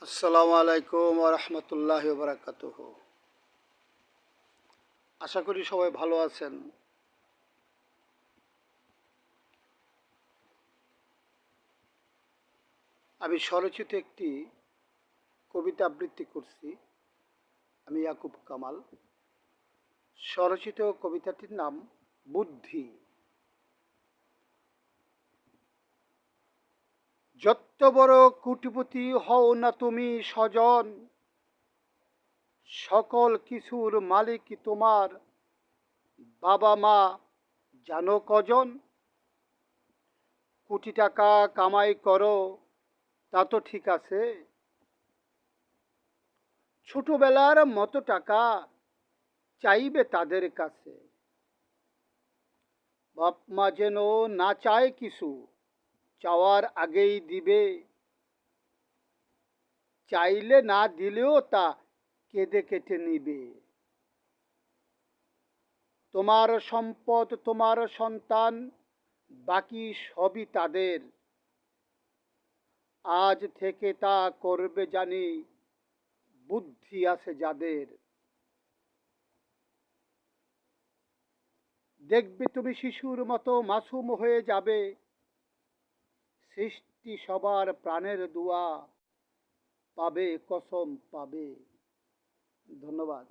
আসসালামু আলাইকুম ওয়া রাহমাতুল্লাহি ওয়া বারাকাতুহু। আশা করি সবাই ভালো আছেন। আমি স্বরচিত একটি কবিতা আবৃত্তি করছি। আমি ইয়াকুব কামাল। স্বরচিত কবিতাটির নাম বুদ্ধি। যত বড় কোটিপতি হও না তুমি স্বজন, সকল কিছুর মালিক তোমার বাবা মা জানো কজন? কোটি টাকা কামাই করো তা তো ঠিক আছে, ছোটবেলার মতো টাকা চাইবে তাদের কাছে। বাপ মা যেন না চায় কিছু, চাওয়ার আগেই দিবে, চাইলে না দিলেও তা কেঁদে কেটে নিবে। তোমার সম্পদ তোমার সন্তান, বাকি সবই তাদের। আজ থেকে তা করবে জানি, বুদ্ধি আছে যাদের। দেখবে তুমি শিশুর মতো মাসুম হয়ে যাবে, সৃষ্টি সবার প্রাণের দুয়া পাবে, কসম পাবে। ধন্যবাদ।